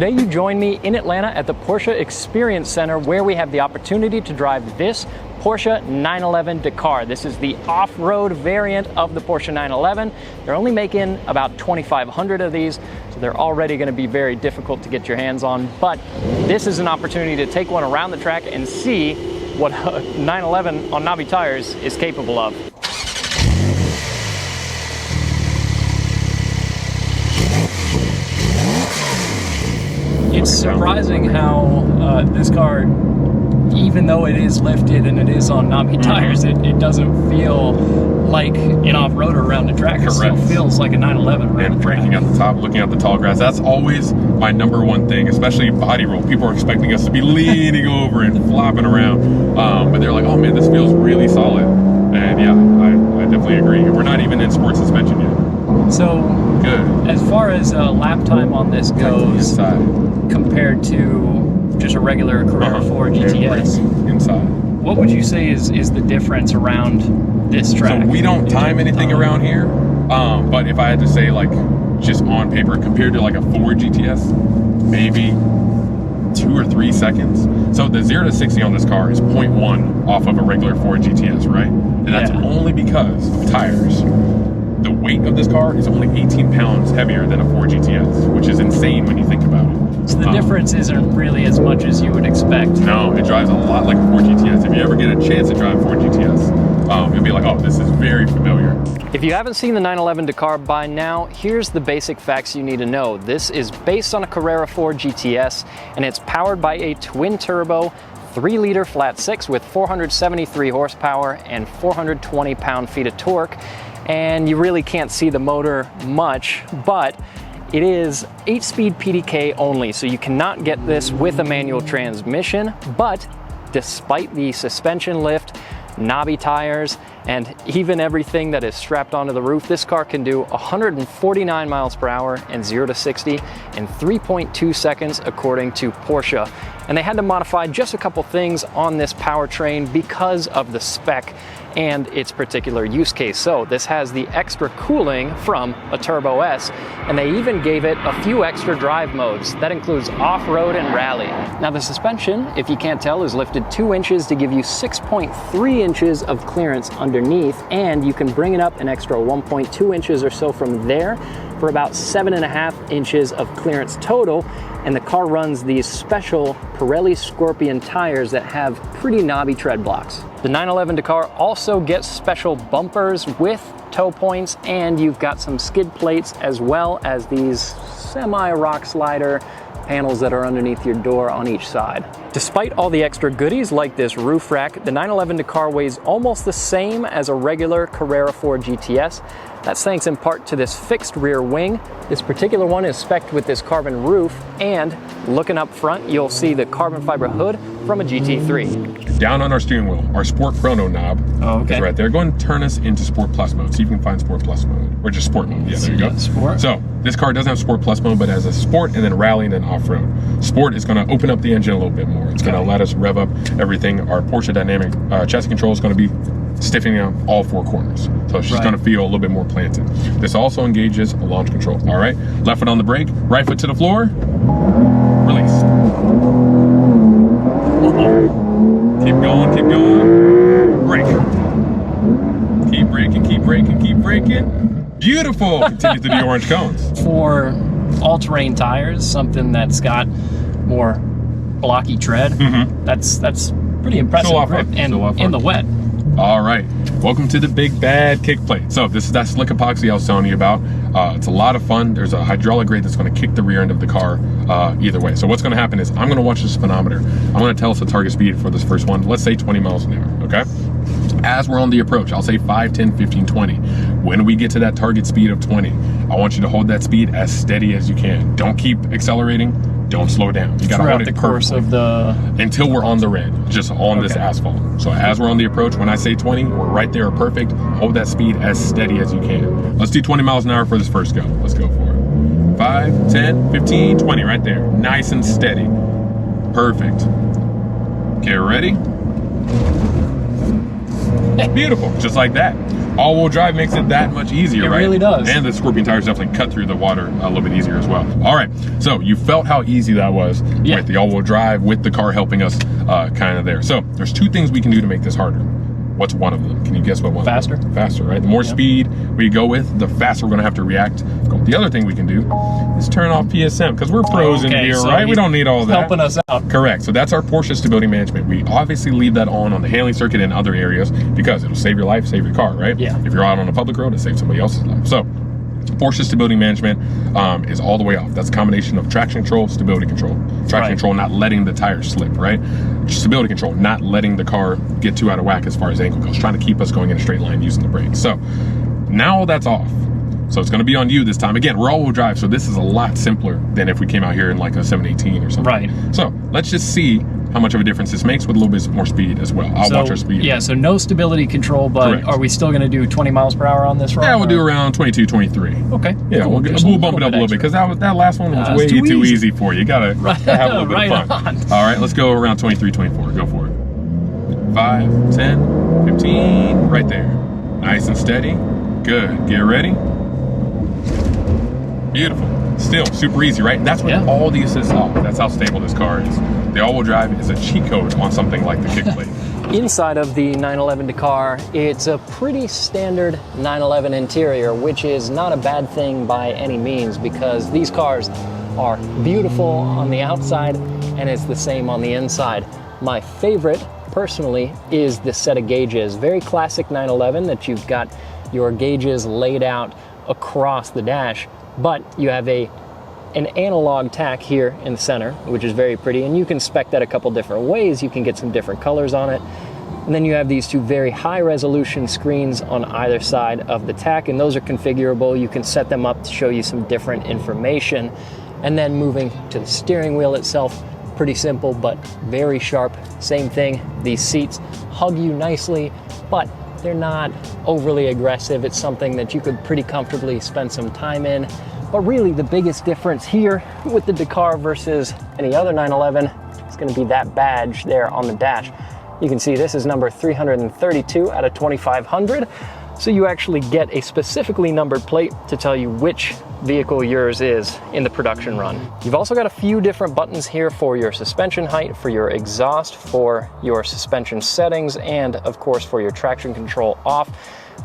Today you join me in Atlanta at the Porsche Experience Center, where we have the opportunity to drive this Porsche 911 Dakar. This is the off-road variant of the Porsche 911. They're only making about 2,500 of these, so they're already going to be very difficult to get your hands on. But this is an opportunity to take one around the track and see what a 911 on knobby tires is capable of. It's surprising how this car, even though it is lifted and it is on knobby tires, it doesn't feel like an off-roader around the track. It still feels like a 911 around the track. And braking at the top, looking at the tall grass, that's always my number one thing, especially body roll. People are expecting us to be leaning over and flopping around, but they're like, oh man, this feels really solid. And yeah, I definitely agree. We're not even in sport suspension yet. So, good. As far as lap time on this goes, compared to just a regular Carrera 4 GTS, inside, what would you say is the difference around this track? So we don't time anything around here, but if I had to say, like, just on paper, compared to like a 4 GTS, maybe 2 or 3 seconds. So the 0 to 60 on this car is 0.1 off of a regular 4 GTS, right? And that's only because of tires. The weight of this car is only 18 pounds heavier than a 4 GTS, which is insane when you think about it. So the difference isn't really as much as you would expect. No, it drives a lot like a 4 GTS. If you ever get a chance to drive a 4 GTS, you'll be like, oh, this is very familiar. If you haven't seen the 911 Dakar by now, here's the basic facts you need to know. This is based on a Carrera 4 GTS, and it's powered by a twin-turbo 3-liter flat 6 with 473 horsepower and 420 pound-feet of torque. And you really can't see the motor much, but it is 8-speed PDK only, so you cannot get this with a manual transmission. But despite the suspension lift, knobby tires, and even everything that is strapped onto the roof, this car can do 149 miles per hour and 0 to 60 in 3.2 seconds, according to Porsche. And they had to modify just a couple things on this powertrain because of the spec and its particular use case. So this has the extra cooling from a Turbo S, and they even gave it a few extra drive modes. That includes off-road and rally. Now the suspension, if you can't tell, is lifted 2 inches to give you 6.3 inches of clearance underneath, and you can bring it up an extra 1.2 inches or so from there for about 7.5 inches of clearance total. And the car runs these special Pirelli Scorpion tires that have pretty knobby tread blocks. The 911 Dakar also gets special bumpers with toe points, and you've got some skid plates as well as these semi-rock slider panels that are underneath your door on each side. Despite all the extra goodies like this roof rack, the 911 Dakar weighs almost the same as a regular Carrera 4 GTS. That's thanks in part to this fixed rear wing. This particular one is spec'd with this carbon roof, and looking up front, you'll see the carbon fiber hood from a GT3. Down on our steering wheel, our Sport Chrono knob is right there. Go ahead and turn us into Sport Plus mode. See if you can find Sport Plus mode, or just Sport mode. Yeah, there you go. Sport. So this car doesn't have Sport Plus mode, but has a Sport and then Rally and then Off-Road. Sport is going to open up the engine a little bit more. It's going to let us rev up everything. Our Porsche Dynamic chassis control is going to be stiffening out all 4 corners. So it's just going to feel a little bit more planted. This also engages a launch control. All right, left foot on the brake, right foot to the floor, release. Keep going, keep going, brake. Keep braking, keep braking, keep braking. Beautiful, continue through the orange cones. For all-terrain tires, something that's got more blocky tread, that's pretty impressive grip and in the wet. All right, welcome to the big bad kick plate. So this is that slick epoxy I was telling you about. It's a lot of fun. There's a hydraulic grate that's going to kick the rear end of the car either way. So what's going to happen is I'm going to watch this speedometer. I'm going to tell us the target speed for this first one. Let's say 20 miles an hour, okay? As we're on the approach, I'll say 5, 10, 15, 20. When we get to that target speed of 20, I want you to hold that speed as steady as you can. Don't keep accelerating. Don't slow down. You gotta hold it the course of the... until we're on the red, just on this asphalt. So as we're on the approach, when I say 20, we're right there, perfect. Hold that speed as steady as you can. Let's do 20 miles an hour for this first go. Let's go for it. 5, 10, 15, 20, right there. Nice and steady. Perfect. Get ready. Beautiful, just like that. All-wheel drive makes it that much easier, right? It really does. And the Scorpion tires definitely cut through the water a little bit easier as well. All right, so you felt how easy that was with the all-wheel drive, with the car helping us kind of there. So there's two things we can do to make this harder. What's one of them? Can you guess what one? Faster. Faster, right? The more speed we go with, the faster we're going to have to react. The other thing we can do is turn off PSM, because we're pros in here, so right? We don't need all that. Helping us out. Correct. So that's our Porsche stability management. We obviously leave that on the handling circuit and other areas because it'll save your life, save your car, right? Yeah. If you're out on a public road, it saves somebody else's life. So Porsche stability management is all the way off. That's a combination of traction control, stability control. Traction control, not letting the tires slip, right? Stability control, not letting the car get too out of whack as far as angle goes, trying to keep us going in a straight line using the brakes. So now that's off. So it's going to be on you this time. Again, we're all-wheel drive, so this is a lot simpler than if we came out here in like a 718 or something. Right. So let's just see how much of a difference this makes with a little bit more speed as well. I'll watch our speed. Yeah, so no stability control, but Correct. Are we still going to do 20 miles per hour on this run? Yeah, we'll do around 22, 23. Okay. Yeah, cool. we'll bump it up a little bit because that last one was way too easy for you. You gotta have a little bit of fun. All right, let's go around 23, 24. Go for it. 5, 10, 15, right there. Nice and steady. Good. Get ready. Beautiful. Still super easy, right? And that's with all the assists off. That's how stable this car is. The all-wheel drive is a cheat code on something like the kick plate. Inside of the 911 Dakar, it's a pretty standard 911 interior, which is not a bad thing by any means because these cars are beautiful on the outside and it's the same on the inside. My favorite, personally, is the set of gauges. Very classic 911 that you've got your gauges laid out across the dash, but you have an analog tack here in the center, which is very pretty, and you can spec that a couple different ways. You can get some different colors on it. And then you have these two very high resolution screens on either side of the tack, and those are configurable. You can set them up to show you some different information. And then moving to the steering wheel itself, pretty simple, but very sharp. Same thing, these seats hug you nicely, but they're not overly aggressive. It's something that you could pretty comfortably spend some time in. But really the biggest difference here with the Dakar versus any other 911 is going to be that badge there on the dash. You can see this is number 332 out of 2,500. So you actually get a specifically numbered plate to tell you which vehicle yours is in the production run. You've also got a few different buttons here for your suspension height, for your exhaust, for your suspension settings, and of course for your traction control off.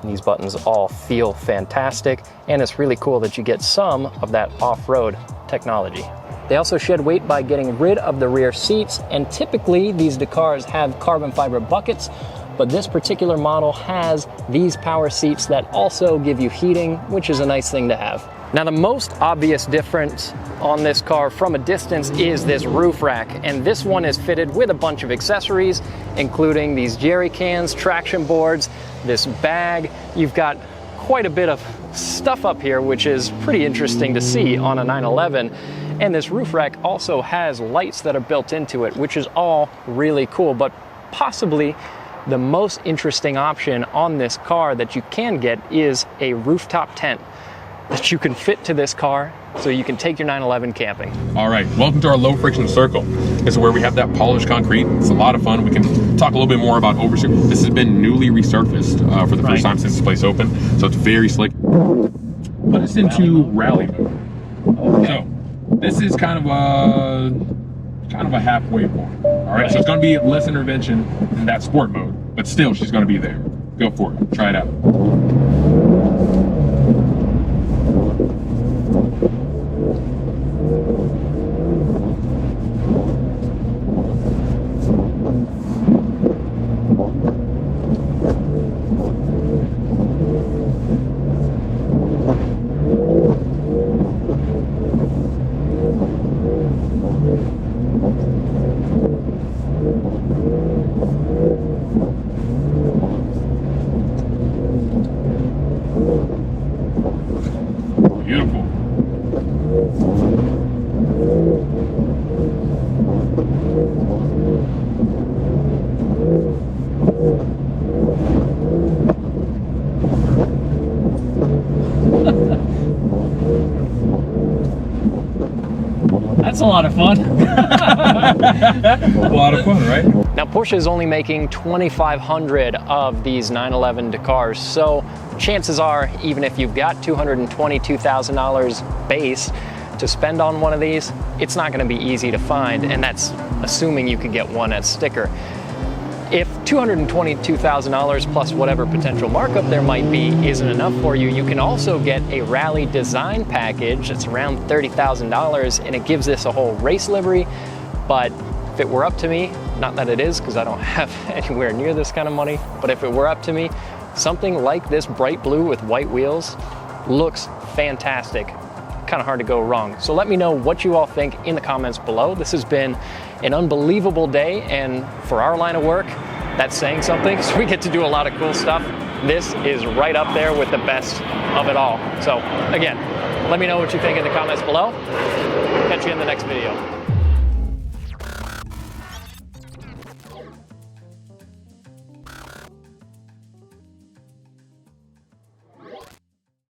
And these buttons all feel fantastic, and it's really cool that you get some of that off-road technology. They also shed weight by getting rid of the rear seats, and typically these Dakars have carbon fiber buckets, but this particular model has these power seats that also give you heating, which is a nice thing to have. Now, the most obvious difference on this car from a distance is this roof rack, and this one is fitted with a bunch of accessories, including these jerry cans, traction boards, this bag. You've got quite a bit of stuff up here, which is pretty interesting to see on a 911. And this roof rack also has lights that are built into it, which is all really cool, but possibly the most interesting option on this car that you can get is a rooftop tent that you can fit to this car so you can take your 911 camping. All right, welcome to our low friction circle. This is where we have that polished concrete. It's a lot of fun. We can talk a little bit more about oversteer. This has been newly resurfaced for the first time since this place opened, so it's very slick. Put us into rally mode. Okay. So this is kind of a halfway point. All right, so it's going to be less intervention in that sport mode, but still she's going to be there. Go for it. Try it out. Beautiful. That's a lot of fun. A lot of fun, right? Now Porsche is only making 2,500 of these 911 Dakars, so chances are, even if you've got $222,000 base to spend on one of these, it's not going to be easy to find, and that's assuming you could get one as sticker. If $222,000 plus whatever potential markup there might be isn't enough for you, you can also get a rally design package that's around $30,000, and it gives this a whole race livery. But if it were up to me, not that it is because I don't have anywhere near this kind of money, but if it were up to me, something like this bright blue with white wheels looks fantastic. Kind of hard to go wrong. So let me know what you all think in the comments below. This has been an unbelievable day, and for our line of work, that's saying something. So we get to do a lot of cool stuff. This is right up there with the best of it all. So again, let me know what you think in the comments below. Catch you in the next video.